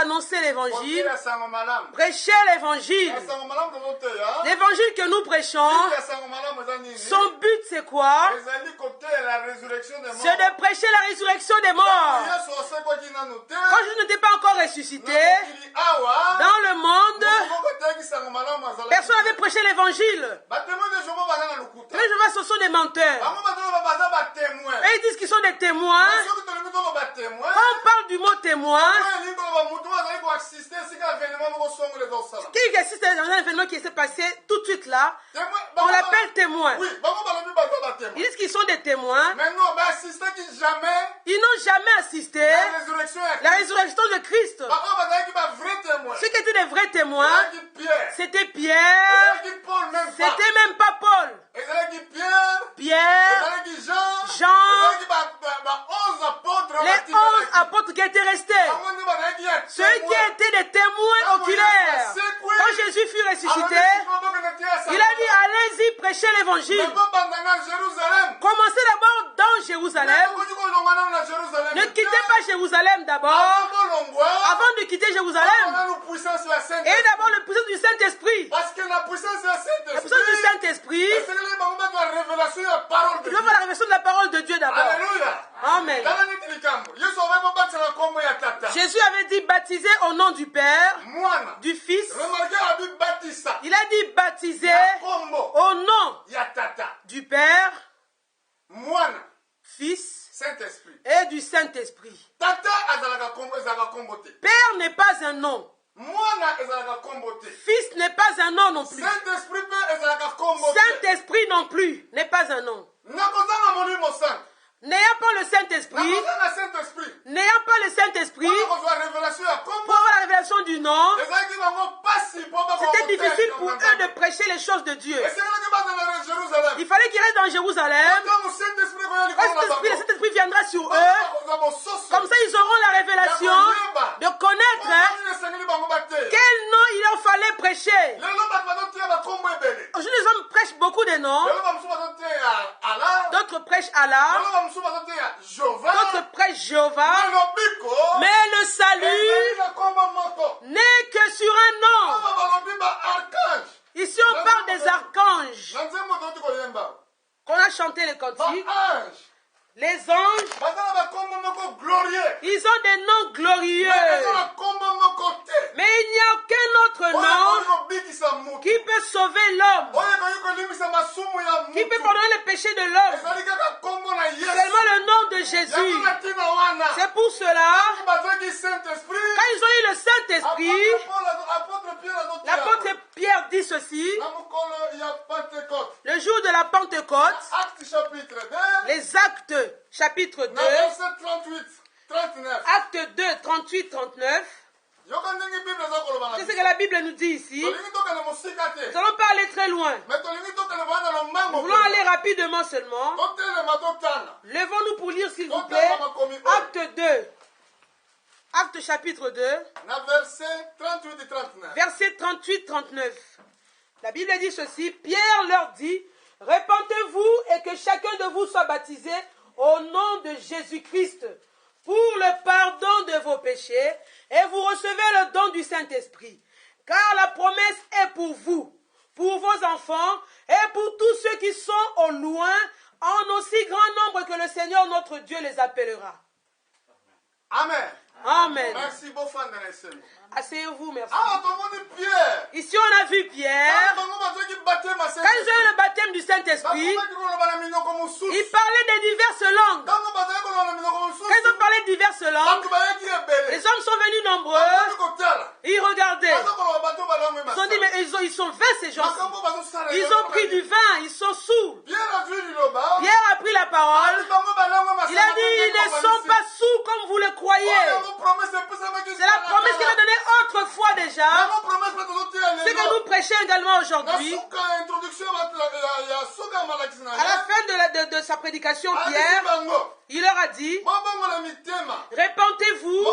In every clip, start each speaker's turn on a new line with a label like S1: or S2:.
S1: annoncer l'évangile, prêcher l'évangile. L'évangile que nous prêchons, son but c'est quoi? C'est de prêcher la résurrection des morts. Quand Jésus n'était pas encore ressuscité, dans le monde, personne n'avait prêché l'évangile. Les Jéhovah, ce sont des menteurs. Et ils disent qu'ils sont des témoins. Quand on parle du mot témoin, qui assiste à un événement qui s'est passé tout de suite là, on l'appelle témoin. Ils disent qu'ils sont des témoins. Ils n'ont jamais assisté la résurrection de Christ. Ceux qui étaient des vrais témoins, c'était Pierre, c'était même pas Paul. Pierre, Jean, les 11 apôtres qui étaient restés, ceux qui étaient des témoins oculaires. Quand Jésus fut ressuscité, il a dit allez-y, prêchez l'évangile. Commencez d'abord dans Jérusalem. Ne quittez pas Jérusalem d'abord. Avant de quitter Jérusalem. Et d'abord le puissance du Saint-Esprit. La puissance du Saint-Esprit, il doit avoir la révélation de la parole de Dieu d'abord. Amen. Jésus avait dit baptiser au nom du Père, du Fils. Il a dit baptiser au nom du Père, Fils et du Saint-Esprit. Père n'est pas un nom. Fils n'est pas un nom non plus. Saint-Esprit non plus n'est pas un nom. N'ayant pas le Saint-Esprit, pour avoir la révélation du nom, c'était difficile pour eux de prêcher les choses de Dieu. Il fallait qu'ils restent dans Jérusalem. Quand le Saint-Esprit viendra sur eux, comme ça ils auront la révélation de connaître quel nom il leur fallait prêcher. Aujourd'hui les hommes prêchent beaucoup de noms. D'autres prêchent Allah. D'autres prêchent Jéhovah. Mais le salut n'est que sur un nom. Ici on parle des archanges. Qu'on a chanté les cantiques. Les anges, ils ont des noms glorieux. Mais il n'y a aucun autre nom qui peut sauver l'homme, qui peut pardonner les péchés de l'homme. Seulement le nom de Jésus. C'est pour cela, quand ils ont eu le Saint-Esprit, l'apôtre Pierre dit ceci, le jour de la Pentecôte, les actes chapitre 2, acte 2, 38, 39. C'est ce que la Bible nous dit ici. Nous n'allons pas aller très loin. Nous voulons aller rapidement seulement. Levons-nous pour lire s'il vous plaît. Acte 2. Acte chapitre 2. Verset 38-39. La Bible dit ceci. Pierre leur dit, répentez-vous et que chacun de vous soit baptisé au nom de Jésus-Christ pour le pardon de vos péchés et vous recevez le don du Saint-Esprit. Car la promesse est pour vous, pour vos enfants et pour tous ceux qui sont au loin, en aussi grand nombre que le Seigneur notre Dieu les appellera.
S2: Amen.
S1: Amen.
S2: Merci beaucoup.
S1: Asseyez-vous, merci.
S2: Pierre.
S1: Ici, on a vu Pierre. Quand ils ont eu le baptême du Saint-Esprit, ils parlaient de diverses langues. Quand ils ont parlé de diverses langues, les hommes sont venus nombreux. Ils regardaient. Ils ont dit, mais ils sont vains ces gens. Ils ont pris du vin, ils sont sourds. Pierre a pris la parole. Il a dit, ils ne sont pas sourds comme vous le croyez. C'est la promesse qu'il a donnée autrefois déjà. Ce que nous prêchons également aujourd'hui. À la fin de sa prédication, Pierre, il leur a dit, répentez-vous,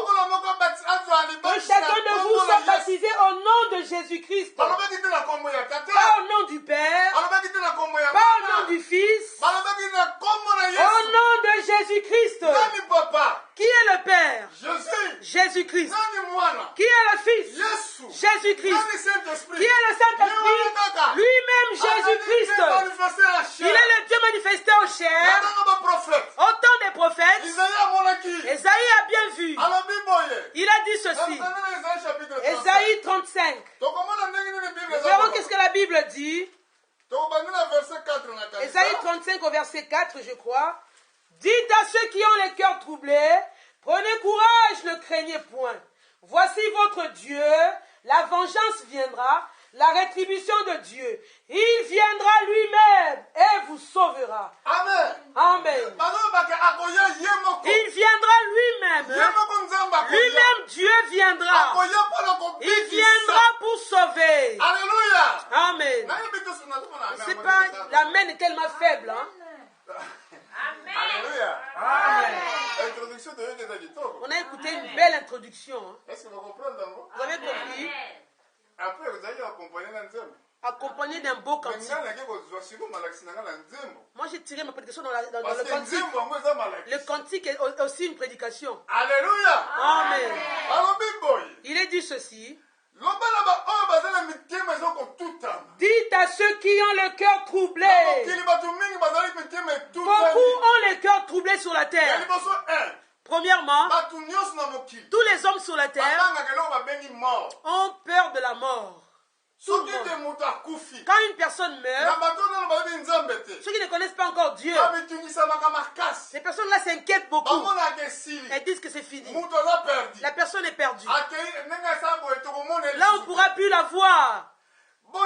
S1: que chacun de vous soit baptisé au nom de Jésus-Christ. Pas au nom du Père, pas au nom du Fils, au nom de Jésus-Christ. Qui est le Père? Jésus-Christ. Qui est Fils, Jésus-Christ, qui est le Saint-Esprit, lui-même Jésus-Christ. Il est le Dieu manifesté en chair. Au temps des prophètes, Esaïe a bien vu. Il a dit ceci. Esaïe 35. Nous verrons qu'est-ce que la Bible dit. Esaïe 35 au verset 4, je crois. Dites à ceux qui ont les cœurs troublés, prenez courage, ne craignez point. Voici votre Dieu, la vengeance viendra, la rétribution de Dieu. Il viendra lui-même et vous sauvera.
S2: Amen.
S1: Amen. Il viendra lui-même. Lui-même, Dieu viendra. Il viendra pour sauver.
S2: Alléluia.
S1: Amen. C'est pas, l'amen est tellement faible. Hein?
S2: Alléluia.
S1: Amen.
S2: Introduction de
S1: on a écouté une belle introduction. Hein?
S2: Est-ce que vous comprenez?
S1: Vous avez compris?
S2: Après, vous allez accompagner l'ensemble.
S1: Accompagné d'un beau cantique. Moi, j'ai tiré ma prédication dans le cantique. Le cantique est aussi une prédication.
S2: Alléluia.
S1: Amen. Il est dit ceci. Dites à ceux qui ont le cœur troublé. Beaucoup ont le cœur troublé sur la terre. Premièrement, tous les hommes sur la terre ont peur de la mort. Quand une personne meurt, ceux qui ne connaissent pas encore Dieu, ces personnes-là s'inquiètent beaucoup. Elles disent que c'est fini. La personne est perdue. Là, on ne pourra plus la voir. Les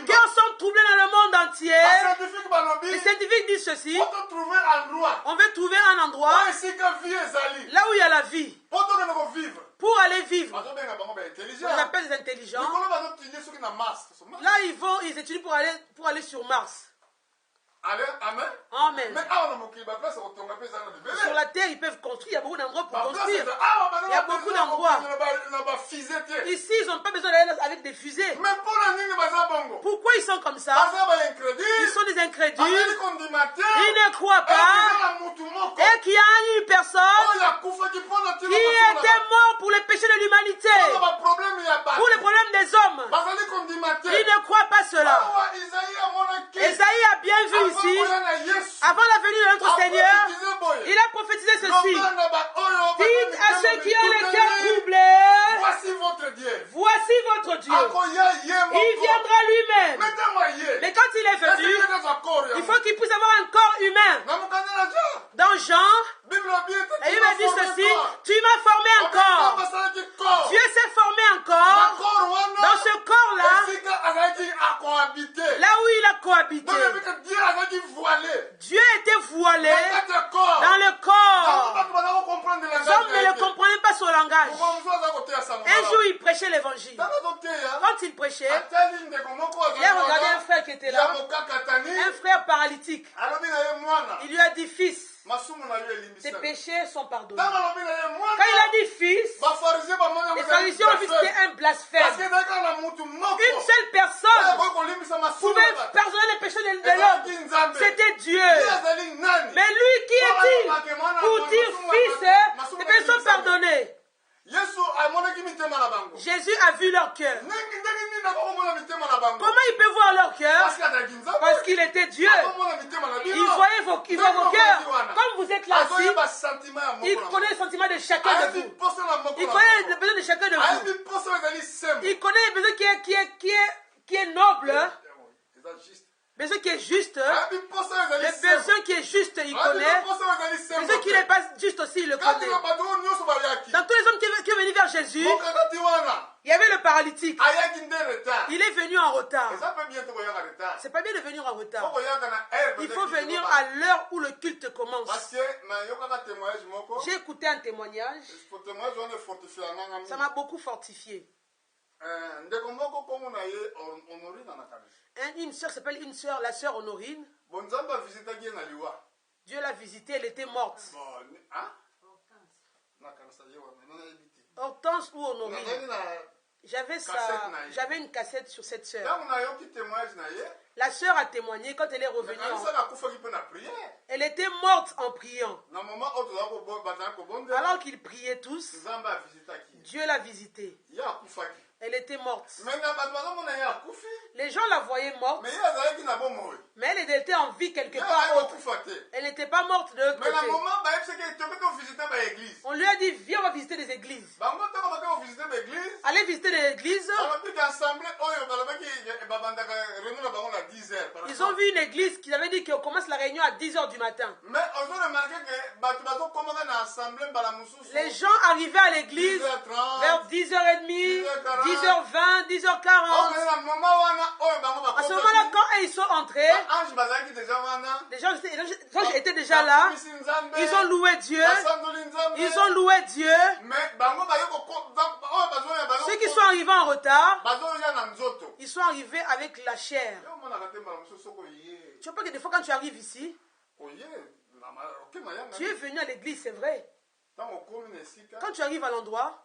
S1: cœurs sont troublés dans le monde entier. Les scientifiques disent ceci. On veut trouver un endroit là où il y a la vie pour aller vivre. On appelle les intelligents. Là, ils étudient pour aller sur Mars.
S2: Amen.
S1: Amen. Sur la terre, ils peuvent construire. Il y a beaucoup d'endroits pour construire. Il y a beaucoup d'endroits. Ici, ils n'ont pas besoin d'aller avec des fusées. Pourquoi ils sont comme ça? Ils sont des incrédules. Ils ne croient pas. Et qu'il y a une personne qui était morte pour les péchés de l'humanité. Pour les problèmes des hommes. Ils ne croient pas cela. Esaïe a bien vu ici, avant la venue de notre Seigneur, il a prophétisé ceci. Dites à ceux qui ont le cœur troublé,
S2: voici votre Dieu.
S1: Voici votre Dieu. Il viendra lui-même. Mais quand il est venu, il faut qu'il puisse avoir un corps humain. Dans Jean, et il m'a dit ceci, tu m'as formé un corps. Dieu s'est formé un corps. Dans ce corps-là, là où il a cohabité, Dieu était voilé dans le corps. Les hommes ne le comprenaient pas son langage. Un jour, il prêchait l'évangile. Quand il prêchait, il a regardé un frère qui était là, un frère paralytique. Il lui a dit, fils, tes péchés sont pardonnés. Quand il a dit fils, les pharisiens ont vu que c'était un blasphème. Une seule personne pouvait pardonner les péchés de l'homme. C'était Dieu. Mais lui, qui est-il pour dire fils, les péchés sont pardonnés? Jésus a vu leur cœur. Comment il peut voir leur cœur? Parce qu'il était Dieu. Il voyait vos cœurs. Comme vous êtes là ici, il connaît les sentiments de chacun de vous. Il connaît les besoins de chacun de vous. Il connaît les besoins qui est noble. Besoin qui est juste, le besoin qui est juste, il connaît. Le besoin qui n'est pas juste aussi, il le connaît. Dans tous les hommes qui sont venus vers Jésus, il y avait le paralytique. Il est venu en retard. C'est pas bien de venir en retard. Il faut venir à l'heure où le culte commence. J'ai écouté un témoignage. Ça m'a beaucoup fortifié. Une sœur s'appelle la sœur Honorine. Dieu l'a visitée, elle était morte. Hortense ou Honorine. J'avais une cassette sur cette sœur. La sœur a témoigné quand elle est revenue. Elle était morte en priant. Alors qu'ils priaient tous, Dieu l'a visitée. Elle était morte. Les gens la voyaient morte, mais elle était en vie quelque part autre. Elle n'était pas morte de l'autre côté. On lui a dit, viens, on va visiter des églises. Allez visiter des églises. Ils ont vu une église qui avait dit qu'on commence la réunion à 10h du matin. Les gens arrivaient à l'église vers 10h30, 10h20, 10h40. À ce moment-là, quand ils sont entrés, les gens étaient déjà là. Ils ont loué Dieu. Ils ont loué Dieu. Ceux qui sont arrivés en retard, ils sont arrivés avec la chair. Tu vois pas que des fois quand tu arrives ici, tu es venu à l'église, c'est vrai. Quand tu arrives à l'endroit,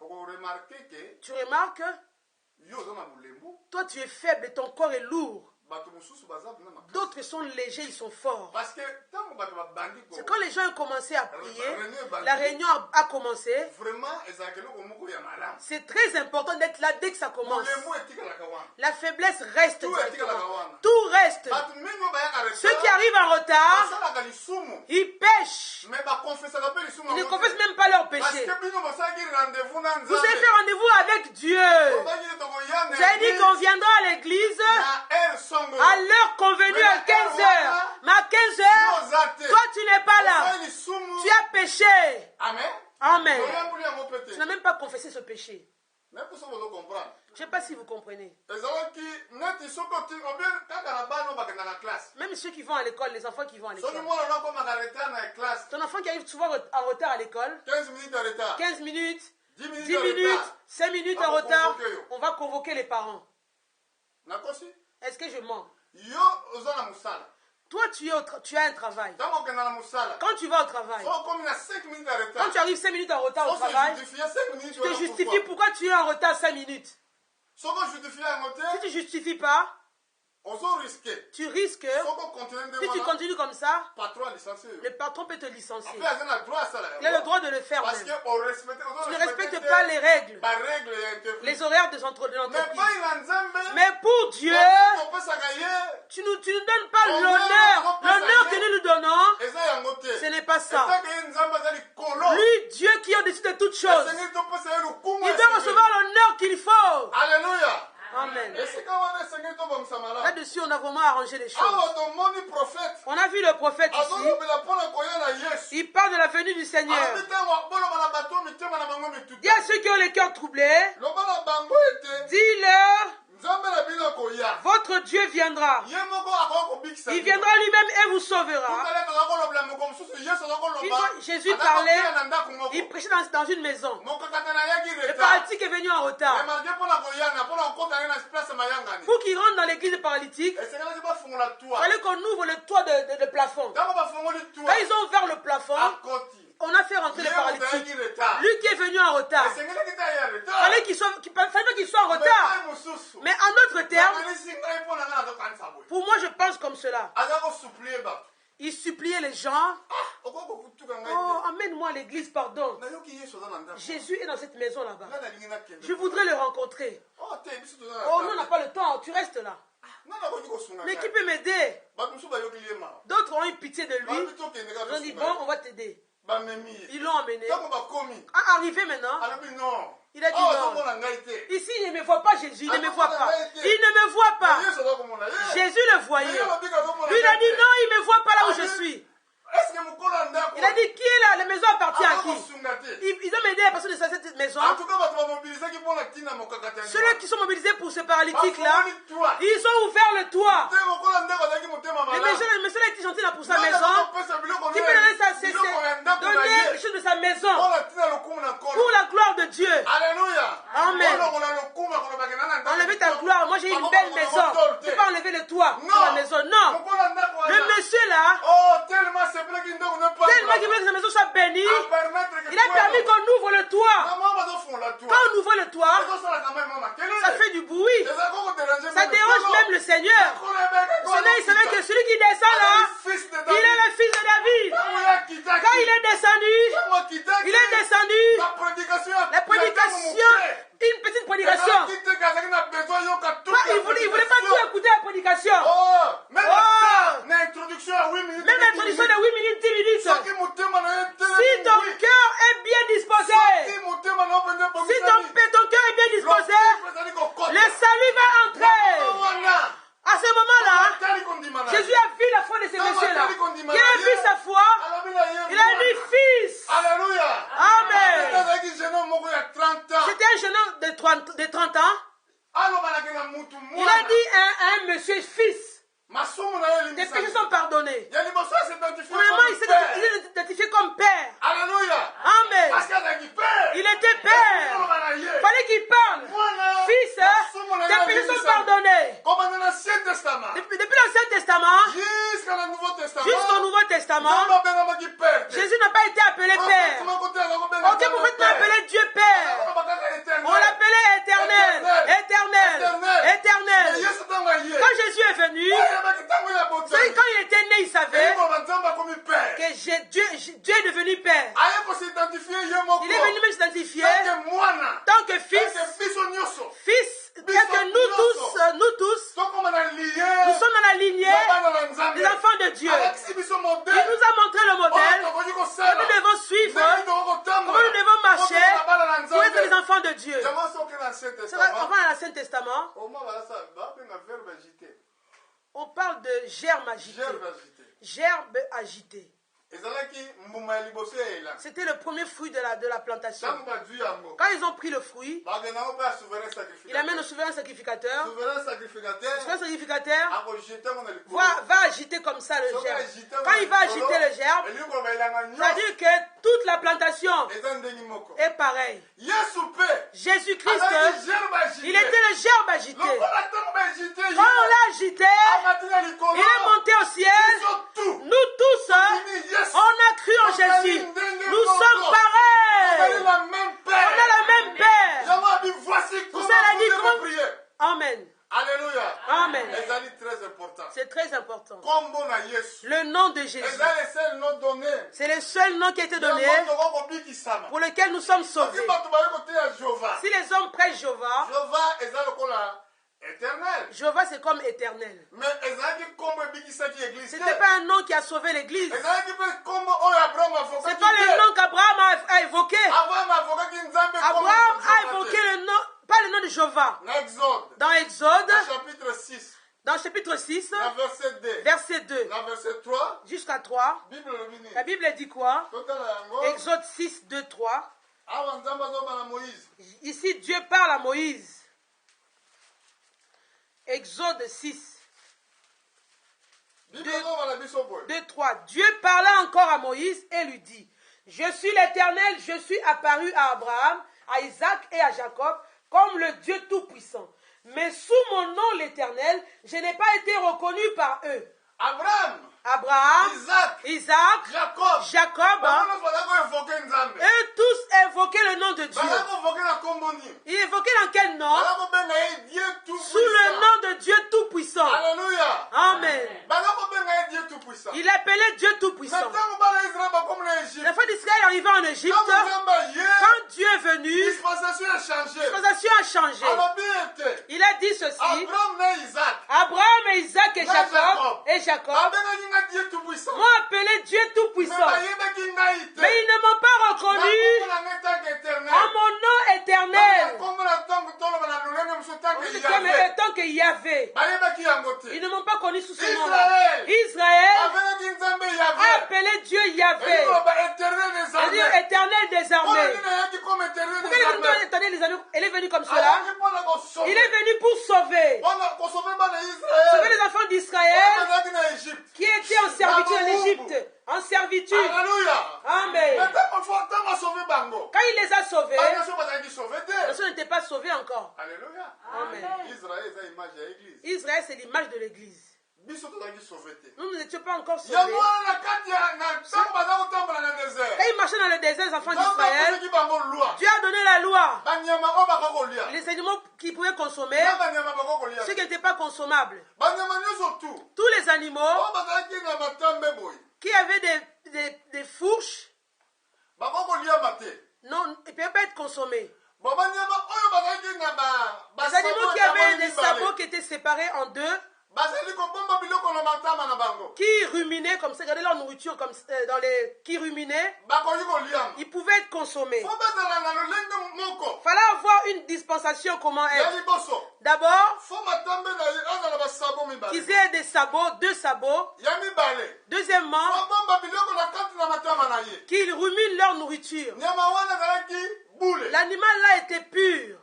S1: tu remarques, toi tu es faible et ton corps est lourd. D'autres sont légers, ils sont forts. C'est quand les gens ont commencé à prier, la réunion a commencé. C'est très important d'être là dès que ça commence. La faiblesse reste directement. Tout reste. Ceux qui arrivent en retard, ils pêchent. Ils ne confessent même pas leur péché. Vous avez fait rendez-vous avec Dieu. Vous avez dit qu'on viendra à l'église à l'heure convenue à 15h. Mais à 15h, toi tu n'es pas là. Tu as péché. Amen. Tu n'as même pas confessé ce péché. Je ne sais pas si vous comprenez. Même ceux qui vont à l'école, les enfants qui vont à l'école. Ton enfant qui arrive souvent en retard à l'école, 15 minutes, 10 minutes, 5 minutes en retard, on va convoquer les parents. Est-ce que je mens? Toi, tu as un travail. Quand tu vas au travail, quand tu arrives 5 minutes en retard au travail, tu te justifies pourquoi tu es en retard 5 minutes. Si tu ne justifies pas, tu risques, si tu continues comme ça, le patron peut te licencier. Il a le droit de le faire même. Tu ne respectes pas les règles, les horaires de l'entreprise. Mais pour Dieu, tu ne nous donnes pas l'honneur. L'honneur que nous nous donnons, ce n'est pas ça. Lui, Dieu qui est au-dessus de toutes choses, il doit recevoir l'honneur qu'il faut.
S2: Alléluia.
S1: Amen. Là-dessus, on a vraiment arrangé les choses. On a vu le prophète ici. Il parle de la venue du Seigneur. Il y a ceux qui ont les cœurs troublés. Dis-leur, votre Dieu viendra. Il viendra lui-même et vous sauvera. Jésus parlait, il prêchait dans une maison. Le paralytique est venu en retard. Pour qu'il rentre dans l'église paralytique, il fallait qu'on ouvre le toit de plafond. Quand ils ont ouvert le plafond, on a fait rentrer le paralytique. Lui qui est venu en retard, il fallait qu'il soit en retard. Mais en d'autres termes, pour moi je pense comme cela. Il suppliait les gens. Oh, amène-moi à l'église, pardon. Jésus est dans cette maison là-bas. Je voudrais le rencontrer. Oh, nous on n'a pas le temps, tu restes là. Mais qui peut m'aider? D'autres ont eu pitié de lui. Ils ont dit, bon, on va t'aider. Ils l'ont emmené. Arrivé maintenant, il a dit non. Ici, il ne me voit pas Jésus, il ne me voit pas. Il ne me voit pas. Jésus le voyait. Lui, il a dit non, il ne me voit pas là où je suis. Il a dit, qui est là? La maison appartient à qui? Ils ont aidé la personne de cette maison. Ceux-là qui sont mobilisés pour ce paralytique-là, ils ont ouvert le toit. Le monsieur a été gentil là pour sa maison. Qui peut donner les choses de sa maison pour la gloire de Dieu. Alléluia. Amen. Enlever ta gloire. Moi j'ai une belle maison. Tu peux pas enlever le toit de la maison. Non. Le monsieur là, tellement qu'il voulait que sa maison soit bénie, il a permis qu'on ouvre le toit. Quand on ouvre le toit, ça fait du bruit. Ça dérange même le Seigneur. Ce un jeune homme de 30 ans, il a dit à un monsieur fils, tes péchés sont pardonnés. Premièrement, il s'est identifié comme père.
S2: Alléluia.
S1: Amen. Il était père. Il fallait qu'il parle. Fils, tes péchés sont pardonnés. Depuis l'Ancien Testament jusqu'au Nouveau Testament, Jésus n'a pas été appelé père. Ok, vous pouvez appeler Dieu père. On l'appelait éternel. Éternel. Éternel. Quand Jésus est venu, quand il était né, il savait que Dieu est devenu père. Il est venu même s'identifier tant que fils, bien que nous tous, nous sommes dans la lignée des enfants de Dieu. Il nous a montré le modèle que nous devons suivre, comment nous devons marcher pour être les enfants de Dieu. C'est vrai, on va dans l'Ancien Testament. On parle de germe agité. Gerbe agité. C'était le premier fruit de la plantation. Quand ils ont pris le fruit, il amène au souverain sacrificateur. Le souverain sacrificateur va agiter comme ça le germe. Quand il va agiter le germe, ça veut dire que toute la plantation est pareille. Jésus-Christ, il était le germe agité. Quand on l'a agité, il est monté au ciel. Nous tous, on a cru en Jésus. Nous sommes pareils. On a la même Père. Vous allez dire comment? Amen.
S2: Alléluia.
S1: Amen.
S2: C'est très important.
S1: Le nom de Jésus. C'est le seul nom qui a été donné pour lequel nous sommes sauvés. Si les hommes prêchent Jéhovah, Jéhovah c'est comme éternel. Ce n'était pas un nom qui a sauvé l'église. C'est pas le nom qu'Abraham a évoqué. Abraham a évoqué le nom, pas le nom de Jéhovah. Dans Exode, dans le chapitre 6, verset 2, jusqu'à 3, la Bible dit quoi? Exode 6, 2, 3. Ici, Dieu parle à Moïse. Exode 6, 2, 3. Dieu parla encore à Moïse et lui dit, je suis l'Éternel, je suis apparu à Abraham, à Isaac et à Jacob, comme le Dieu Tout-Puissant. Mais sous mon nom l'Éternel, je n'ai pas été reconnu par eux. Abraham, Isaac, Jacob, eux tous évoquaient le nom de Dieu. Ils évoquaient dans quel nom? Sous le nom de Dieu Tout-Puissant. Amen. Il appelait Dieu Tout-Puissant. La fois d'Israël arrivait en Égypte, quand Dieu est venu, dispensation a changé. Il a dit ceci, Abraham et Isaac et Jacob m'ont appelé Dieu Tout-Puissant. Mais ils ne m'ont pas reconnu en mon nom éternel. Comme étant que Yahvé. Ils ne m'ont pas connu sous ce nom-là. Israël a appelé Dieu Yahvé. C'est-à-dire éternel des armées. Pourquoi il est venu comme cela? Il est venu pour sauver. Sauver les enfants d'Israël qui étaient en servitude en Égypte. En servitude. Amen. Quand il les a sauvés, ils n'étaient pas sauvés encore.
S2: Alléluia.
S1: Amen.
S2: Israël,
S1: c'est l'image de l'église. Nous n'étions pas encore sauvés.
S2: Quand
S1: ils marchaient dans le désert, les enfants d'Israël, Dieu a donné la loi. Les animaux qu'ils pouvaient consommer, ceux qui n'étaient pas consommables. Tous les animaux qui avaient des fourches, non, ils ne pouvaient pas être consommés. Les animaux qui avaient des sabots qui étaient séparés en deux, qui ruminaient comme ça, gardaient leur nourriture comme qui ruminaient, ils pouvaient être consommés. Il fallait avoir une dispensation comment être. D'abord, qu'ils aient des sabots, 2 sabots. Deuxièmement, qu'ils ruminent leur nourriture. L'animal là était pur.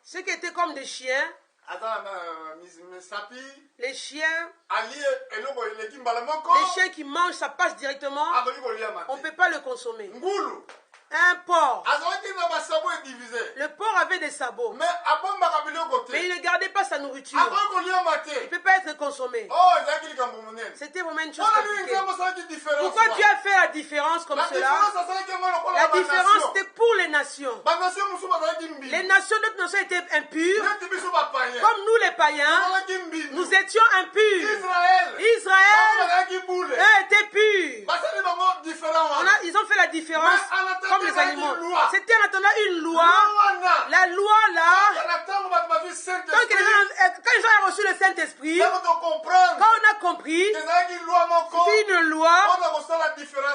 S1: Ce qui était comme des chiens. Les chiens qui mangent, ça passe directement. On ne peut pas le consommer. Un porc. Le porc avait des sabots. Mais il ne gardait pas sa nourriture. Il ne peut pas être consommé. C'était vraiment une chose compliquée. Pourquoi Dieu a fait la différence comme cela? La différence c'était pour les nations. Les nations, notre nation était impure. Comme nous les païens, nous étions impurs. Israël, eux étaient purs. Ils ont fait la différence. Comme les animaux. C'était en attendant une loi. La loi là, quand ils ont reçu le Saint-Esprit, quand on a compris, c'est une loi,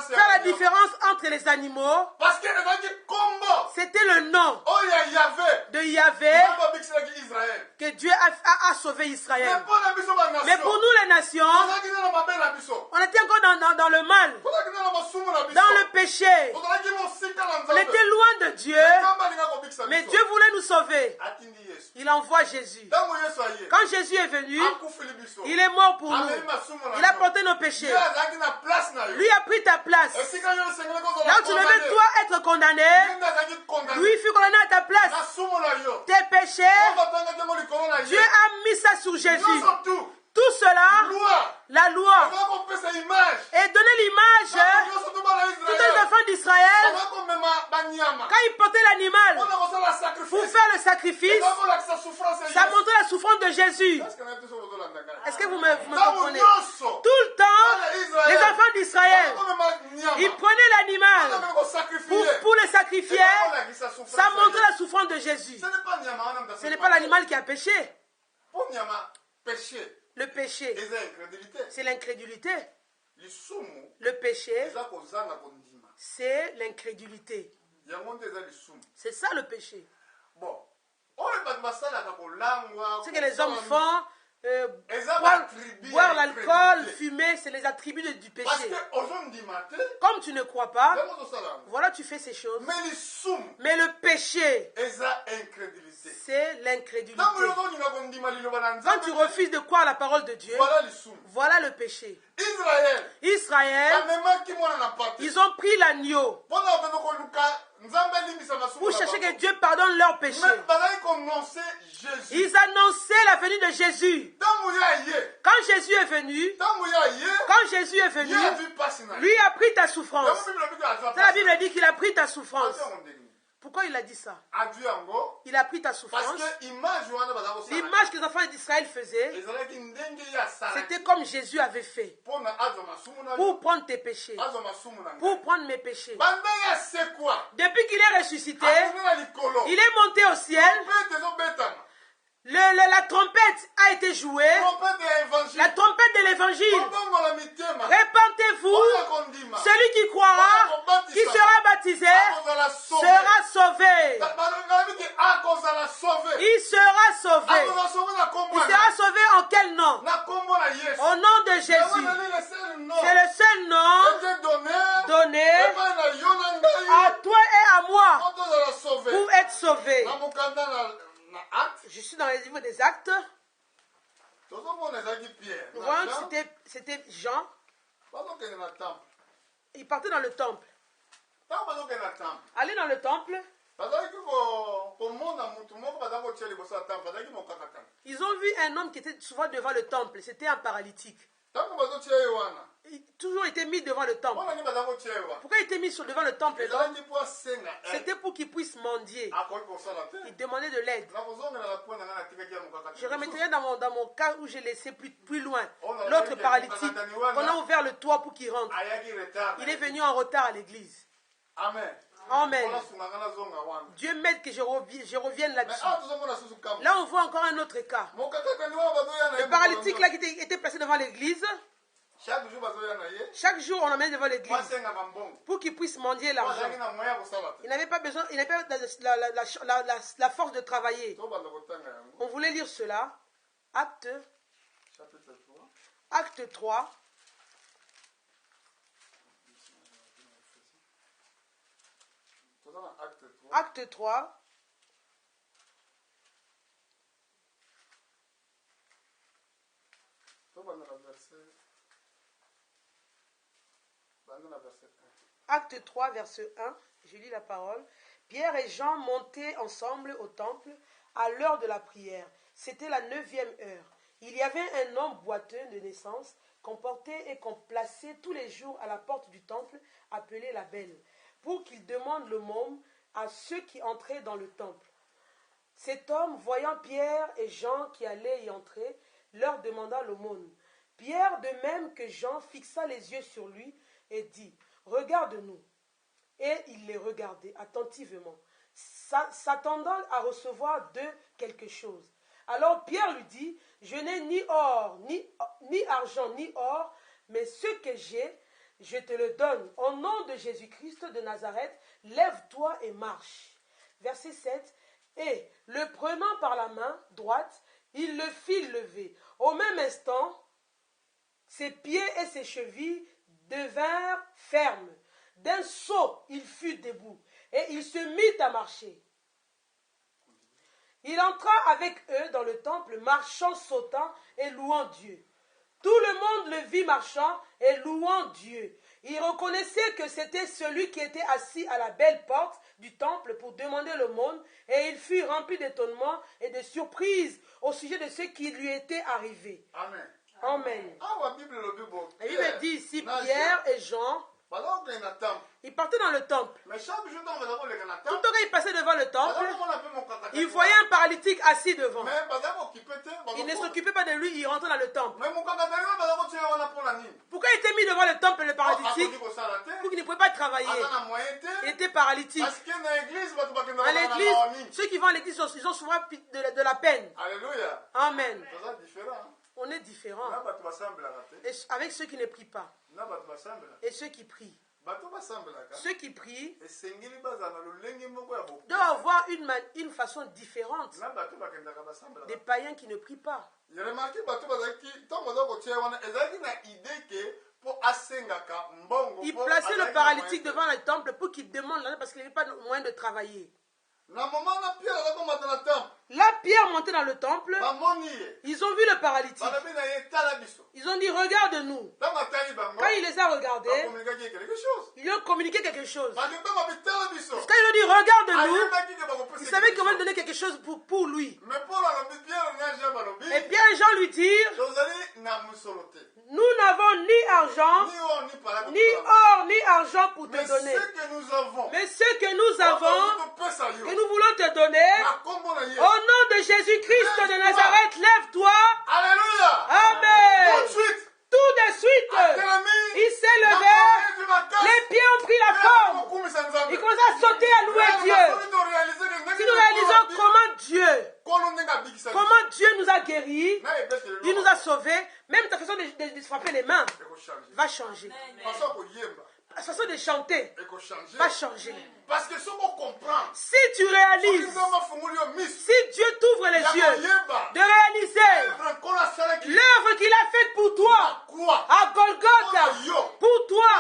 S1: faire la différence entre les animaux. C'était le nom de Yahvé que Dieu a sauvé Israël. Mais pour nous les nations, on était encore dans le mal, dans le péché. On était loin de Dieu, mais Dieu voulait nous sauver. Il envoie Jésus. Quand Jésus est venu, il est mort pour nous. Il a porté nos péchés. Lui a pris ta place. Là où tu devais toi être condamné, lui fut condamné à ta place. Tes péchés, Dieu a mis ça sur Jésus. Tout cela, la loi, et donner l'image tous les enfants d'Israël, quand ils portaient l'animal pour faire le sacrifice, ça montrait la souffrance de Jésus. Est-ce que vous me comprenez? Tout le temps, les enfants d'Israël, ils prenaient l'animal pour le sacrifier, ça montrait la souffrance de Jésus. Ce n'est pas l'animal qui a péché. Le péché, c'est l'incrédulité. Le péché, c'est l'incrédulité. C'est ça le péché. Ce que les hommes font, boire l'alcool, fumer, c'est les attributs du péché. Comme tu ne crois pas, voilà, tu fais ces choses. Mais le péché, c'est l'incrédulité. Quand tu refuses de croire la parole de Dieu, voilà le péché. Israël, ils ont pris l'agneau pour chercher que Dieu pardonne leurs péchés. Ils annonçaient la venue de Jésus. Quand Jésus est venu, lui a pris ta souffrance. La Bible dit qu'il a pris ta souffrance. Pourquoi il a dit ça? Il a pris ta souffrance. L'image que les enfants d'Israël faisaient, c'était comme Jésus avait fait. Pour prendre tes péchés. Pour prendre mes péchés. Depuis qu'il est ressuscité, il est monté au ciel. La trompette a été jouée. La trompette de l'évangile. Répentez-vous. Celui qui croira, qui sera baptisé, sera sauvé. Il sera sauvé. Il sera sauvé en quel nom? Au nom de Jésus. C'est le seul nom donné à toi et à moi pour être sauvé. Je suis dans les livres des Actes. C'était Jean. Il partait dans le temple. Aller dans le temple. Ils ont vu un homme qui était souvent devant le temple. C'était un paralytique. Il a toujours été mis devant le temple. Pourquoi il était mis devant le temple? C'était pour qu'il puisse mendier. Il demandait de l'aide. Je remettrai dans mon cas où j'ai laissé plus loin l'autre paralytique. On a ouvert le toit pour qu'il rentre. Il est venu en retard à l'église. Amen. Dieu m'aide que je revienne là-dessus. Là, on voit encore un autre cas. Le paralytique là qui était placé devant l'église. Chaque jour, on emmène devant l'église pour qu'ils puissent mendier l'argent. Il n'avait pas besoin, il n'avait pas la force de travailler. On voulait lire cela. Acte 3. Acte 3. Acte 3, verset 1, je lis la parole. Pierre et Jean montaient ensemble au temple à l'heure de la prière. C'était la 9e heure. Il y avait un homme boiteux de naissance qu'on portait et qu'on plaçait tous les jours à la porte du temple, appelé la Belle, pour qu'il demande l'aumône à ceux qui entraient dans le temple. Cet homme, voyant Pierre et Jean qui allaient y entrer, leur demanda l'aumône. Pierre, de même que Jean, fixa les yeux sur lui et dit « Regarde-nous ». Et il les regardait attentivement, s'attendant à recevoir d'eux quelque chose. Alors Pierre lui dit « Je n'ai ni or, ni argent, ni or, mais ce que j'ai, je te le donne. Au nom de Jésus-Christ de Nazareth, lève-toi et marche. » Verset 7. Et, le prenant par la main droite, il le fit lever. Au même instant, ses pieds et ses chevilles devinrent fermes. D'un saut, il fut debout et il se mit à marcher. Il entra avec eux dans le temple, marchant, sautant et louant Dieu. Tout le monde le vit marchant et louant Dieu. Il reconnaissait que c'était celui qui était assis à la belle porte du temple pour demander l'aumône, et il fut rempli d'étonnement et de surprise au sujet de ce qui lui était arrivé.
S2: Amen.
S1: Amen.
S2: La
S1: Bible dit ici, Pierre et Jean, ils partaient dans le temple. Tout le temps qu'ils passaient devant le temple, ils voyaient un paralytique assis devant. Ils ne s'occupaient pas de lui, ils rentraient dans le temple. Pourquoi il était mis devant le temple, le paralytique? Pour qu'il ne pouvait pas travailler. Il était paralytique. À l'église, ceux qui vont à l'église, ils ont souvent de la peine.
S2: Alléluia.
S1: Amen. On est différents. Avec ceux qui ne prient pas. Et ceux qui prient. Ceux qui prient doivent avoir une façon différente des païens qui ne prient pas. Ils plaçaient le paralytique devant le temple pour qu'il demande l'argent parce qu'il n'avait pas moyen de travailler. Là, Pierre montait dans le temple. Ils ont vu le paralytique. Ils ont dit, regarde-nous. Quand il les a regardés, ils lui ont communiqué quelque chose. Quand ils ont dit, regarde-nous, ils savaient comment lui donner quelque chose pour lui. Et Pierre et Jean lui dirent, nous n'avons ni argent, ni or, ni argent pour te donner. Mais ce que nous avons, que nous voulons te donner, au nom de Jésus-Christ de Nazareth, lève-toi.
S2: Alléluia.
S1: Amen. Tout de suite, il s'est levé, les pieds ont pris la forme. Il commence à sauter, à louer Dieu. Si nous réalisons comment Dieu nous a guéris, il nous a sauvés, même ta façon de frapper les mains va changer. La façon de chanter va changer.
S2: Parce que si on comprend,
S1: si tu réalises, si Dieu t'ouvre les yeux, de réaliser l'œuvre qu'il a faite pour toi à Golgotha, pour toi,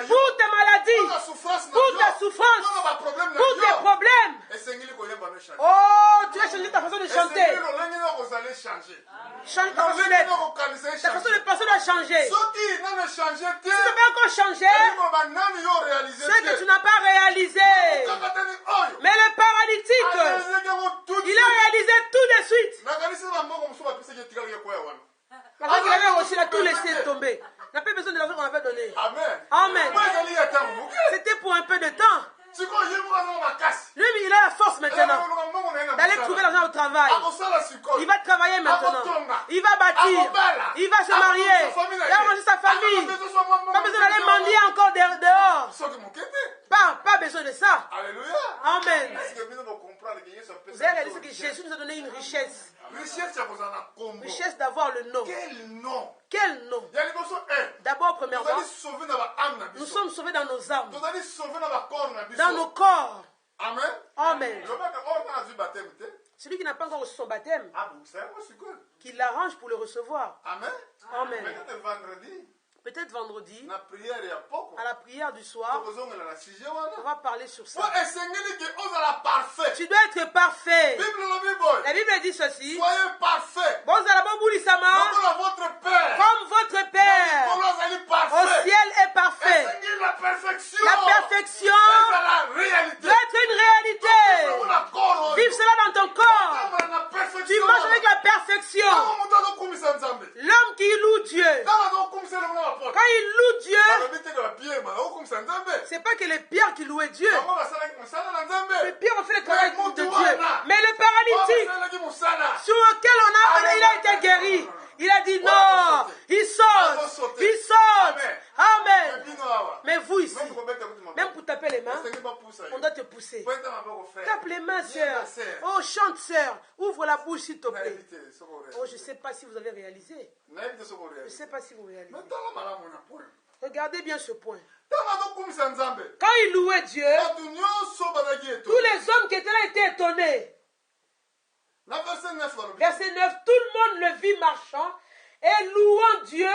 S1: pour tes maladies, pour ta souffrance, pour tes problèmes. Oh, tu vas changer ta façon de chanter. Ta façon de penser doit changer. Si tu ne peux pas encore changer, c'est que tu n'as pas réalisé. Mais le paralytique, il a réalisé tout de suite. Parce qu'il avait aussi tout laissé tomber. Il n'a pas besoin de l'argent qu'on avait donné. Amen. C'était pour un peu de temps. Lui, il a la force maintenant d'aller trouver l'argent au travail. Il va travailler maintenant. Il va bâtir. Il va se marier. Il va manger sa famille. Pas besoin d'aller mendier encore dehors. Pas besoin de ça.
S2: Alléluia.
S1: Amen. Vous avez réalisé que Jésus nous a donné une richesse. Richesse d'avoir le nom.
S2: Quel nom?
S1: Quel nom? D'abord, premièrement, nous sommes sauvés dans nos âmes, dans nos corps.
S2: Amen.
S1: Amen. Celui qui n'a pas encore reçu son baptême, qu'il l'arrange pour le recevoir.
S2: Amen.
S1: Amen.
S2: Peut-être vendredi,
S1: à la prière du soir, on va parler sur ça. Tu dois être parfait. La Bible dit ceci.
S2: Soyez parfait.
S1: Comme votre Père au ciel est parfait. La perfection doit être une réalité. Vive cela dans ton corps. Tu marches avec la perfection. L'homme qui loue Dieu, quand il loue Dieu, c'est pas que les pierres qui louaient Dieu. Les pierres ont fait le travail de Dieu. Mais le paralytique sur lequel il a été guéri, il a dit non, il saute, il saute. Amen. Mais vous ici, même pour taper les mains, on doit te pousser. Tape les mains, sœur. Oh, chante, sœur. Ouvre la bouche, s'il te plaît. Oh, je ne sais pas si vous avez réalisé. Je ne sais pas si vous réalisez. Regardez bien ce point. Quand il louait Dieu, tous les hommes qui étaient là étaient étonnés. Verset 9, tout le monde le vit marchant et louant Dieu.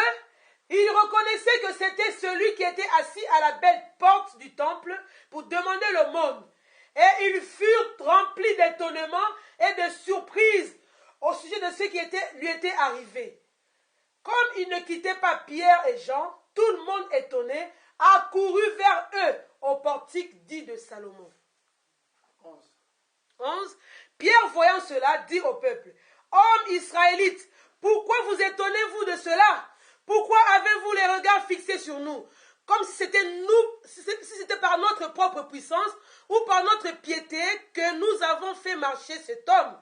S1: Il reconnaissait que c'était celui qui était assis à la belle porte du temple pour demander l'aumône. Et ils furent remplis d'étonnement et de surprise au sujet de ce qui lui était arrivé. Comme ils ne quittaient pas Pierre et Jean, tout le monde étonné accourut vers eux au portique dit de Salomon. 11. Pierre, voyant cela, dit au peuple, « Hommes israélites, pourquoi vous étonnez-vous de cela? Pourquoi avez-vous les regards fixés sur nous, comme si c'était par notre propre puissance ou par notre piété que nous avons fait marcher cet homme?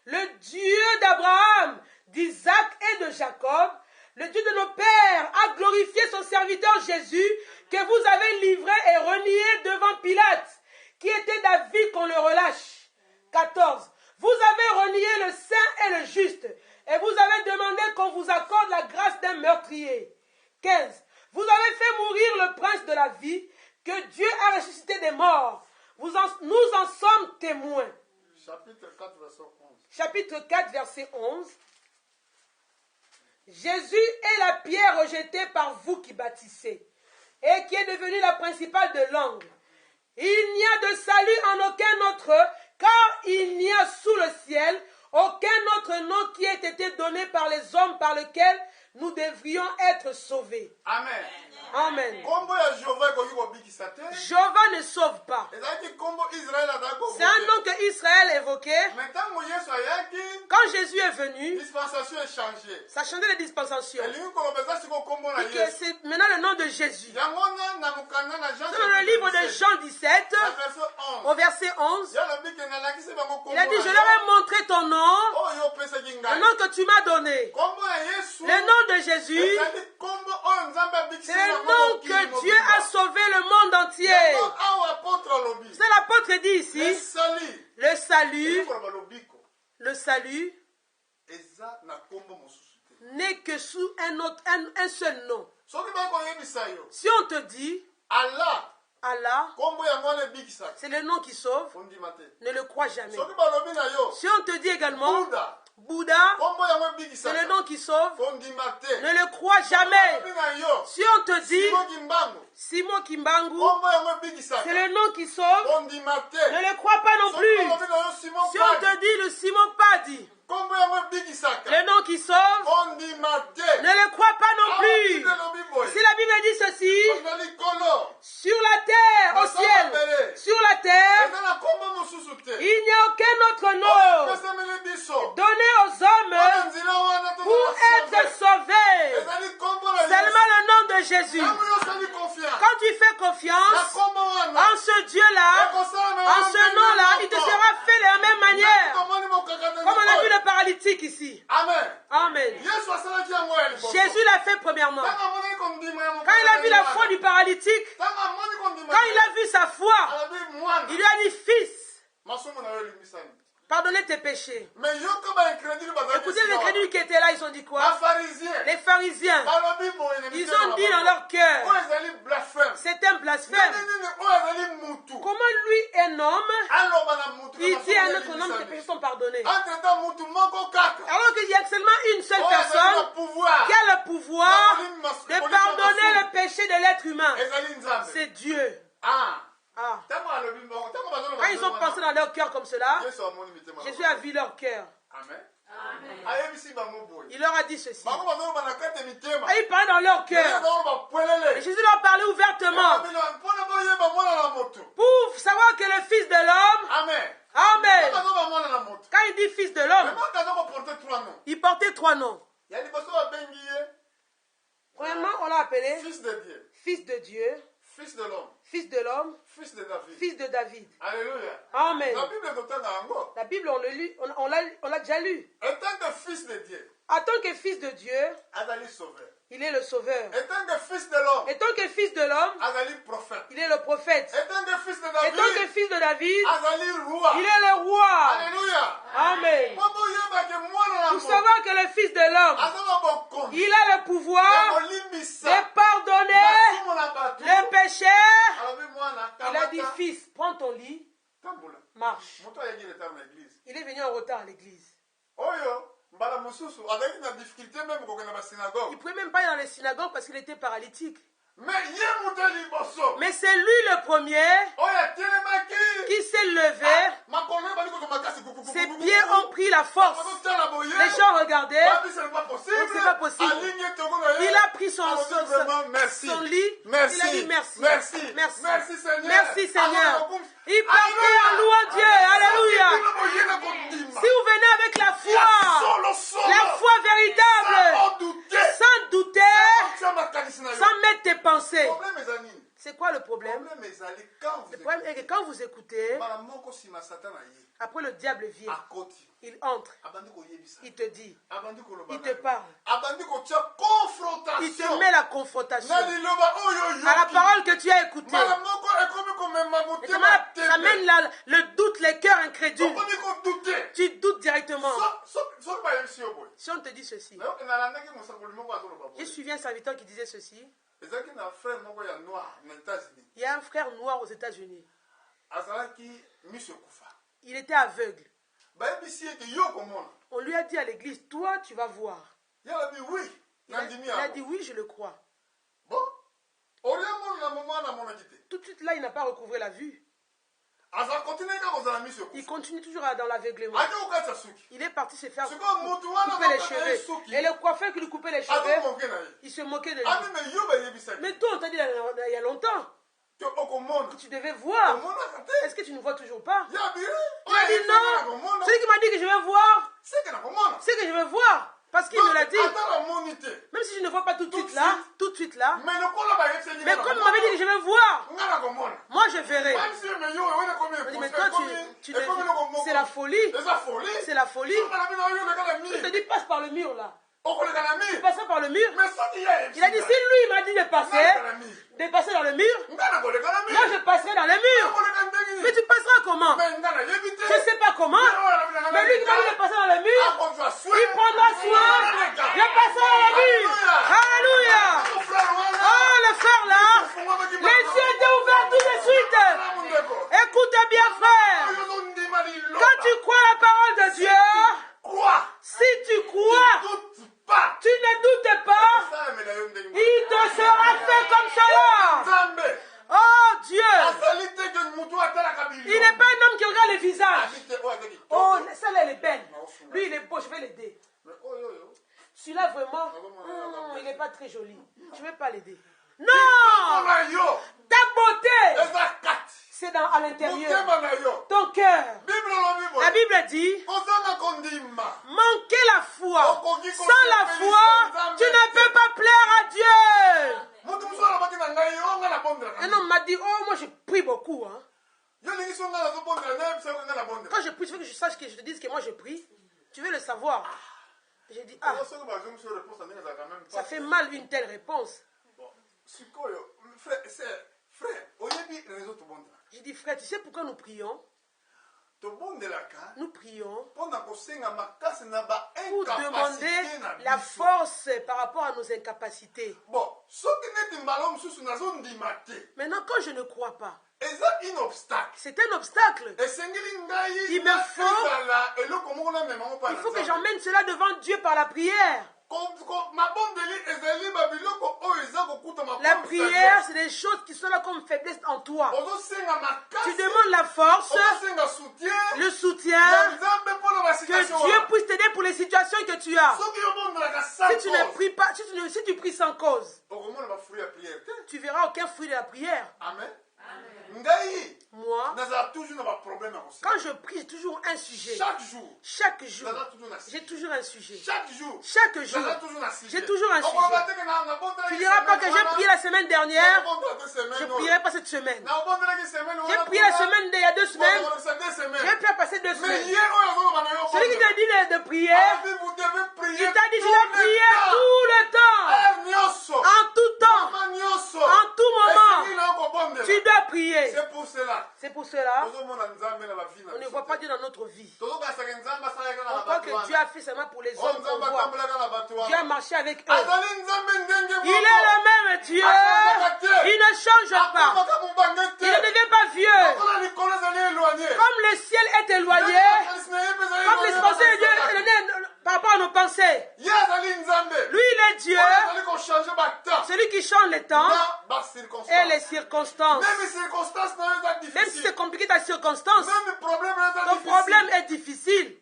S1: Le Dieu d'Abraham, d'Isaac et de Jacob, le Dieu de nos pères, a glorifié son serviteur Jésus, que vous avez livré et renié devant Pilate, qui était d'avis qu'on le relâche. 14. Vous avez renié le saint et le juste, et vous avez demandé qu'on vous accorde la grâce d'un meurtrier. 15. Vous avez fait mourir le prince de la vie, que Dieu a ressuscité des morts. Nous en sommes témoins.
S2: Chapitre 4, verset 11.
S1: Chapitre 4, verset 11. Jésus est la pierre rejetée par vous qui bâtissez, et qui est devenue la principale de l'angle. Il n'y a de salut en aucun autre, car il n'y a sous le ciel aucun autre nom qui ait été donné par les hommes par lequel nous devrions être sauvés.
S2: Amen.
S1: Amen. Jéhovah ne sauve pas. C'est un nom que Israël évoquait. Quand Jésus est venu, ça a changé les dispensations. Et que c'est maintenant le nom de Jésus. Dans le livre de Jean 17, au verset 11, il a dit, je leur ai montré ton nom, le nom que tu m'as donné. Le nom de Jésus, c'est le nom que Dieu a sauvé le monde entier. C'est l'apôtre dit ici, le salut n'est que sous un seul nom. Si on te dit Allah, c'est le nom qui sauve, ne le crois jamais. Si on te dit également Bouddha, c'est le nom qui sauve, ne le crois jamais. Si on te dit Simon Kimbangu, c'est le nom qui sauve, ne le crois pas non plus. Si on te dit le Simon Padi, le nom qui sauve, ne le crois pas non plus. Si la Bible dit ceci, sur la terre, au ciel, sur la terre, il n'y a aucun autre nom donné aux hommes pour être sauvés. Seulement le nom de Jésus. Quand tu fais confiance en ce Dieu-là, en ce nom-là, il te sera fait de la même manière. Comme on a vu le paralytique ici. Amen. Jésus l'a fait premièrement. Quand il a vu la foi du paralytique, quand il a vu sa foi, il lui a dit, fils, Pardonnez tes péchés.
S2: Mais
S1: écoutez les crédules qui étaient là, ils ont dit quoi? Les pharisiens. Ils ont dit dans leur cœur. C'est un blasphème. Comment lui, un homme, il dit à un autre homme, tes péchés sont pardonnés. Alors qu'il y a seulement une seule personne qui a le pouvoir de pardonner le péché de l'être humain. C'est Dieu. Quand ils ont pensé dans leur cœur comme cela, Jésus a vu leur cœur. Il leur a dit ceci. Et il parlait dans leur cœur. Et Jésus leur parlait ouvertement. Pour savoir que le Fils de l'homme... Amen. Quand il dit Fils de l'homme, il portait 3 noms. Premièrement, on l'a appelé Fils de Dieu.
S2: Fils de l'homme.
S1: Fils de l'homme.
S2: Fils de David.
S1: Fils de David.
S2: Alléluia.
S1: Amen.
S2: La
S1: Bible, on l'a déjà lu.
S2: En tant que fils de Dieu.
S1: En tant que fils de Dieu. Il est le sauveur.
S2: En tant que fils de l'homme.
S1: En tant que fils de l'homme. Il est le prophète.
S2: En tant que fils de
S1: David. En tant que fils de David.
S2: Il
S1: est le roi.
S2: Alléluia.
S1: Amen. Pour savoir que le fils de l'homme, il a le pouvoir de pardonner le péché. Il a dit, fils, prends ton lit, marche. Il est venu en retard à l'église. Il ne pouvait même pas aller dans les synagogues parce qu'il était paralytique. Mais c'est lui le premier qui s'est levé. Ses pieds ont pris la force. Les gens regardaient. C'est pas possible. Il a pris son lit. Il a dit merci. Merci Seigneur. Il partait en louant Dieu. Alléluia. Si vous venez avec la foi véritable, sans douter, sans mettre tes pensées. C'est quoi le problème? Le problème est que quand vous écoutez, après le diable vient, il entre, il te dit, il te parle, il te met la confrontation à la parole que tu as écoutée. Ça mène le doute, les cœurs incrédules. Tu doutes directement. Si on te dit ceci, j'ai suivi un serviteur qui disait ceci. Il y a un frère noir aux États-Unis. Il était aveugle. On lui a dit à l'église, toi tu vas voir. Il a dit oui, je le crois. Tout de suite là, il n'a pas recouvré la vue. Il continue toujours dans l'aveuglement. Il est parti se faire couper les cheveux. Et le coiffeur qui lui coupait les cheveux, il se moquait de lui. Mais toi, on t'a dit il y a longtemps que tu devais voir. Est-ce que tu ne vois toujours pas? Il a dit non. Celui qui m'a dit que je vais voir, c'est que je vais voir. Parce qu'il me l'a dit. Même si je ne vois pas tout de suite là. Mais comme il m'avait dit que je vais voir, moi je verrai. Mais toi, c'est la folie. C'est la folie. Je te dis, passe par le mur là. Tu passes par le mur. Il a dit, si lui m'a dit de passer dans le mur, moi je passerai dans le mur. Mais tu passeras comment? Je ne sais pas comment. Mais lui qui m'a dit de passer dans le mur, il prendra soin de passer dans le mur. Alléluia. Oh, le frère là, les yeux étaient ouverts tout de suite. Écoute bien, frère. Quand tu crois la parole de Dieu, si tu crois, tu ne doutes pas, il te sera fait comme cela. Oh Dieu, il n'est pas un homme qui regarde le visage. Oh, celle-là elle est belle. Lui il est beau, je vais l'aider. Celui-là vraiment, il n'est pas très joli. Je ne vais pas l'aider. Non, ta beauté, c'est à l'intérieur. Ton cœur. La Bible dit, manquer la foi. Sans la foi, tu ne peux pas plaire à Dieu. Un homme m'a dit, oh, moi je prie beaucoup. Hein. Quand je prie, tu veux que je sache que je te dise que moi je prie. Tu veux le savoir. J'ai dit, ah, ça fait mal une telle réponse. J'ai dit, frère, tu sais pourquoi nous prions? nous prions
S2: pour
S1: demander la force par rapport à nos incapacités.
S2: Bon,
S1: maintenant, quand je ne crois pas,
S2: c'est
S1: un obstacle. Il faut que j'emmène cela devant Dieu par la prière. La prière, c'est des choses qui sont là comme faiblesse en toi. Tu demandes la force, le soutien, que Dieu puisse t'aider pour les situations que tu as. Si tu ne pries pas, si tu pries sans cause, tu verras aucun fruit de la prière.
S2: Amen.
S1: Moi, quand je prie, j'ai toujours un sujet. Chaque jour, j'ai toujours un sujet. Chaque jour, j'ai toujours un sujet. Tu ne diras pas que j'ai prié la semaine dernière, je ne prierai pas cette semaine. J'ai prié la semaine d'il y a 2 semaines, je vais faire passer 2 semaines. Celui qui t'a dit de prier, il t'a dit je dois prier tout le temps, en tout temps, en tout moment. Tu dois prier. C'est pour cela, on ne voit pas Dieu dans notre vie. On croit que Dieu a fait seulement pour les hommes qu'on voit. Dieu a marché avec eux. Il est le même Dieu. Il ne change pas. Il ne devient pas vieux. Comme le ciel est éloigné, comme l'expansion de Dieu est éloignée par rapport à nos pensées. Lui, il est Dieu. Celui qui change les temps et les circonstances. Même si c'est compliqué ta circonstance, ton problème est difficile.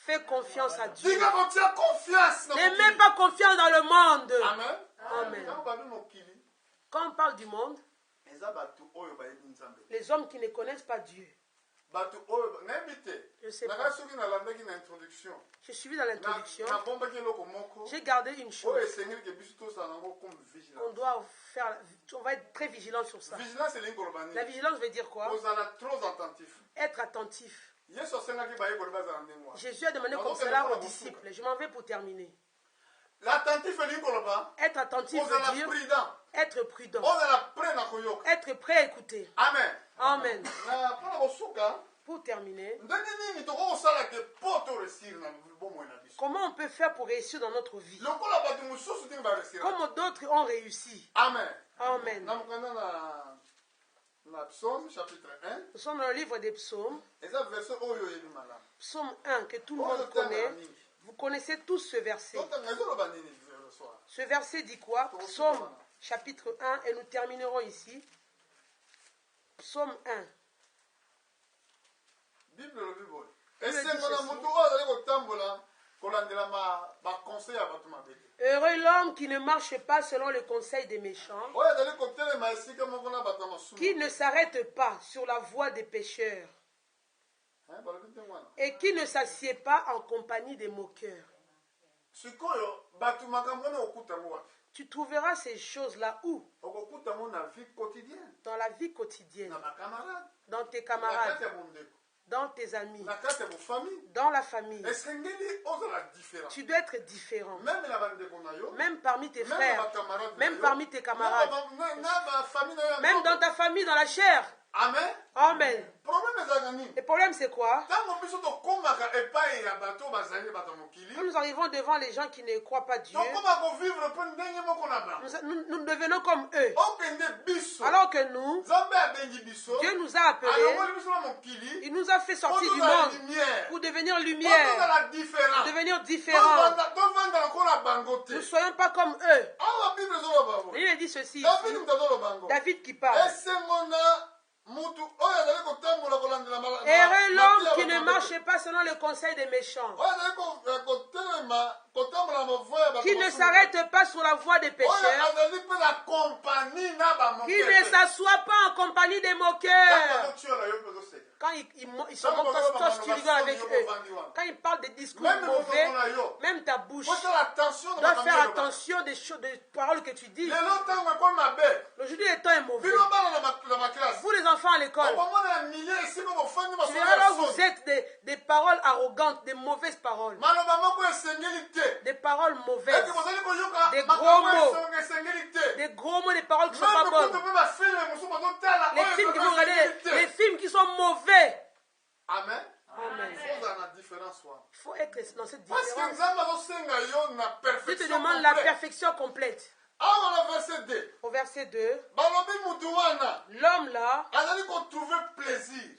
S1: Fais confiance à Dieu. Ne mets pas confiance dans le monde. Amen. Quand on parle du monde, les hommes qui ne connaissent pas Dieu. Je ne sais pas. Je suis dans l'introduction. J'ai gardé une chose. On va être très vigilant sur ça. La vigilance veut dire quoi? Être attentif. Jésus a demandé comme cela aux disciples. Je m'en vais pour terminer. Être attentif veut dire être prudent. Être prêt à écouter. Amen. Pour terminer, comment on peut faire pour réussir dans notre vie? Comme d'autres ont réussi. Amen. Nous sommes dans le livre des psaumes. Psaume 1 que tout le monde connaît. Vous connaissez tous ce verset. Ce verset dit quoi? Psaume chapitre 1 et nous terminerons ici. Psaume 1. Heureux l'homme qui ne marche pas selon le conseil des méchants, qui ne s'arrête pas sur la voie des pécheurs et qui ne s'assied pas en compagnie des moqueurs. Tu trouveras ces choses-là où? Dans la vie quotidienne, dans tes camarades, dans tes amis, dans la famille. Tu dois être différent. Même parmi tes frères, même parmi tes camarades, même dans ta famille, dans la chair. Amen. Le problème c'est quoi? Quand nous arrivons devant les gens qui ne croient pas Dieu, nous devenons comme eux. Alors que nous, Dieu nous a appelés, il nous a fait sortir du monde pour devenir lumière, devenir différents. Nous ne soyons pas comme eux. Il dit ceci, David qui parle. Heureux l'homme qui ne marche pas selon le conseil des méchants, qui ne s'arrête pas sur la voie des pécheurs, qui ne s'assoit pas en compagnie des moqueurs. Quand ils sont comme toi, tu rigoles avec eux. Quand ils parlent des discours mauvais, même ta bouche doit faire attention des paroles que tu dis. Aujourd'hui, le temps est mauvais. Vous les enfants à l'école, tu verras là où vous êtes des paroles arrogantes, des mauvaises paroles. Des paroles mauvaises. Des gros mots. Des gros mots, des paroles qui ne sont pas bonnes. Les films que vous regardez, les films qui sont mauvais.
S2: Amen.
S1: Amen.
S2: Il
S1: faut être dans cette
S2: parce
S1: différence.
S2: que
S1: Dieu te demande la perfection complète. Au verset 2, l'homme là,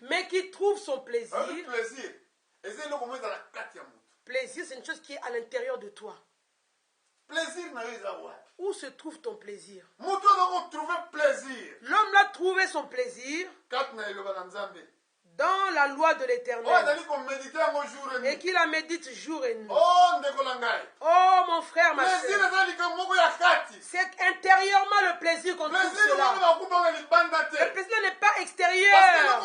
S1: mais qui trouve son plaisir. Plaisir, c'est une chose qui est à l'intérieur de toi. Où se trouve ton plaisir? L'homme l'a trouvé son plaisir dans la loi de l'Éternel et qu'il la médite jour et nuit. Oh mon frère, ma soeur, c'est intérieurement le plaisir qu'on trouve cela. Le plaisir n'est pas extérieur.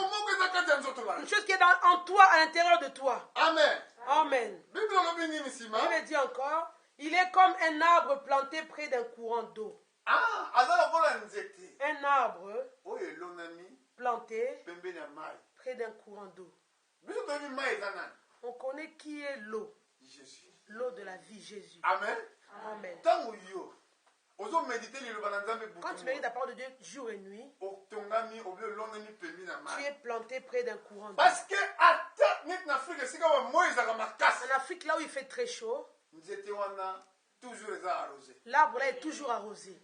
S1: Une chose qui est en toi, à l'intérieur de toi.
S2: Amen.
S1: Amen. Il dit encore, il est comme un arbre planté près d'un courant d'eau. Un arbre planté près d'un courant d'eau. On connaît qui est l'eau. L'eau de la vie, Jésus.
S2: Amen.
S1: Amen. Quand tu médites la parole de Dieu jour et nuit, tu es planté près d'un courant d'eau.
S2: Parce que
S1: en Afrique, là où il fait très chaud, l'arbre là est toujours arrosé.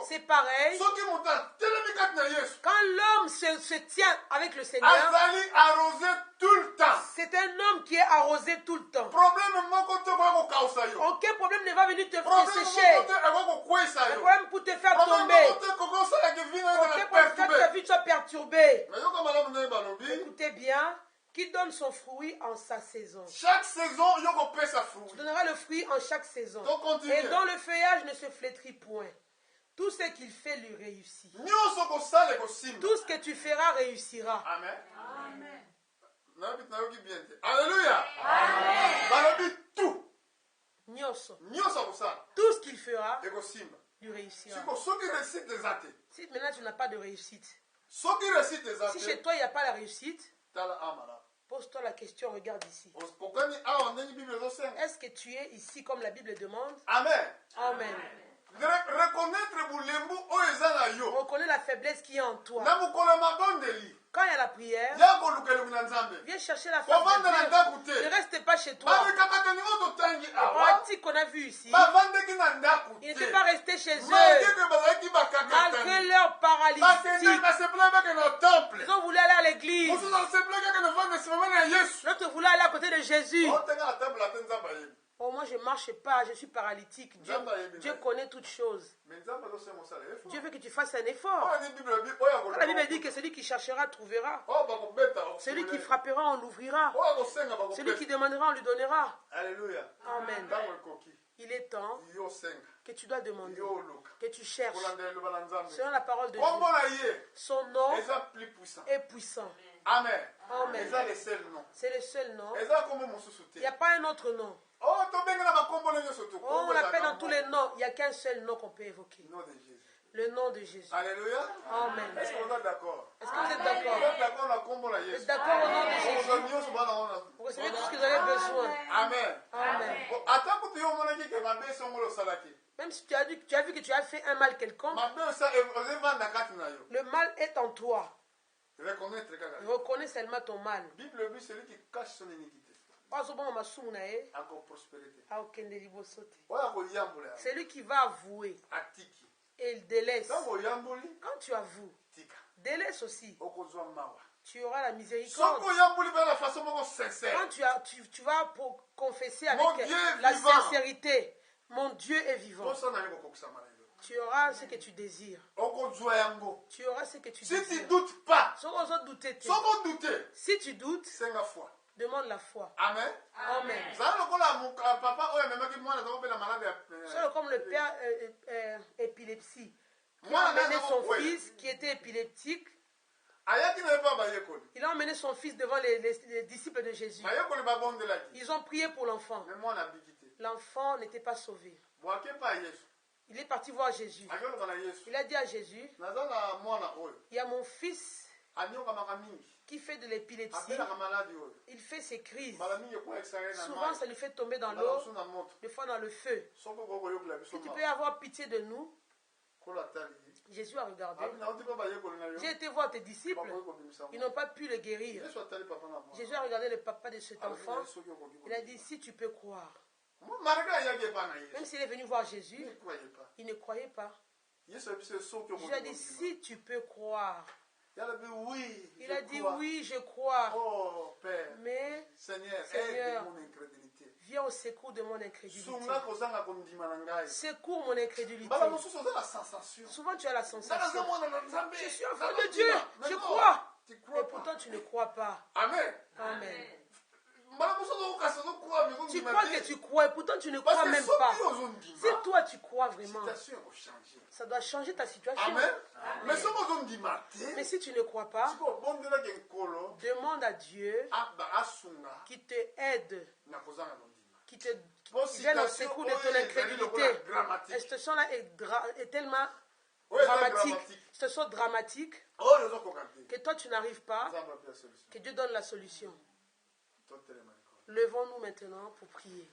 S1: C'est pareil. Quand l'homme se tient avec le Seigneur, c'est un homme qui est arrosé tout le temps. Aucun problème ne va venir te sécher. Un problème pour te faire tomber. Aucun problème pour ta vie soit perturbée. Écoutez bien. Qui donne son fruit en sa saison.
S2: Chaque saison,
S1: tu donneras le fruit en chaque saison. Et dont le feuillage ne se flétrit point. Tout ce qu'il fait lui réussit. Tout ce que tu feras réussira.
S2: Amen. Alléluia. Amen. Tout.
S1: Tout ce qu'il fera lui réussira. Si maintenant tu n'as pas de réussite, si chez toi il n'y a pas la réussite, pose-toi la question, regarde ici. Est-ce que tu es ici comme la Bible demande?
S2: Amen.
S1: Amen. Reconnais la faiblesse qui est en toi. Quand il y a la prière, viens chercher la face de Dieu. Ne reste pas chez toi. Les pratiques qu'on a vues ici, ils n'étaient pas restés chez eux. Malgré leur paralysie, ils ont voulu aller à l'église. L'autre voulait aller à côté de Jésus. Oh, moi je ne marche pas, je suis paralytique. Dieu connaît toutes choses. Dieu veut que tu fasses un effort. La Bible dit que celui qui cherchera trouvera. Celui qui frappera, on l'ouvrira. Celui qui demandera, on lui donnera.
S2: Alléluia.
S1: Amen. Il est temps que tu dois demander, que tu cherches. Selon la parole de Dieu, son nom est puissant.
S2: Amen.
S1: Amen. C'est le seul nom. Il n'y a pas un autre nom. On l'appelle dans tous les noms. Il n'y a qu'un seul nom qu'on peut évoquer. Le nom de Jésus.
S2: Alléluia.
S1: Amen.
S2: Est-ce qu'on est d'accord?
S1: Est-ce que vous êtes d'accord? Vous êtes d'accord au nom de Jésus? Vous recevez tout ce que vous avez besoin.
S2: Amen.
S1: Amen. Même si tu as vu que tu as fait un mal quelconque, le mal est en toi. Reconnais seulement ton mal.
S2: Bible, celui qui cache son iniquité.
S1: C'est lui qui va avouer et il délaisse. Quand tu avoues, délaisse aussi. Tu auras la miséricorde. Quand tu vas confesser avec la sincérité, mon Dieu est vivant. Tu auras ce que tu désires. Tu auras ce que tu désires.
S2: Si tu ne doutes pas,
S1: si tu doutes, demande la foi.
S2: Amen.
S1: Amen. C'est comme le père épilepsie qui a emmené son fils qui était épileptique. Il a emmené son fils devant les disciples de Jésus. Ils ont prié pour l'enfant. L'enfant n'était pas sauvé. Il est parti voir Jésus. Il a dit à Jésus, il y a mon fils qui fait de l'épilepsie. Il fait ses crises. Souvent, ça lui fait tomber dans l'eau, des fois dans le feu. Si tu peux avoir pitié de nous, Jésus a regardé. J'ai été voir tes disciples. Ils n'ont pas pu le guérir. Jésus a regardé le papa de cet enfant. Il a dit, si tu peux croire. Même s'il est venu voir Jésus, il ne croyait pas. Jésus a dit, si tu peux croire. Il a dit, oui, je crois.
S2: Oh, Père,
S1: mais,
S2: Seigneur,
S1: Seigneur,
S2: aide mon incrédulité.
S1: Viens au secours de mon incrédulité.
S2: Secours
S1: mon incrédulité. Souvent tu as la sensation. Je suis enfant de Dieu, je crois. Et pourtant tu ne crois pas.
S2: Amen.
S1: Amen. Tu crois que tu crois et pourtant tu ne crois même pas. Si toi tu crois vraiment, ça doit changer ta situation.
S2: Amen.
S1: Mais si tu ne crois pas, demande à Dieu qui te aide, qui te vienne au secours de ton incrédulité. Et cette situation-là est tellement dramatique, cette chose dramatique, que toi tu n'arrives pas, que Dieu donne la solution. Levons-nous maintenant pour prier.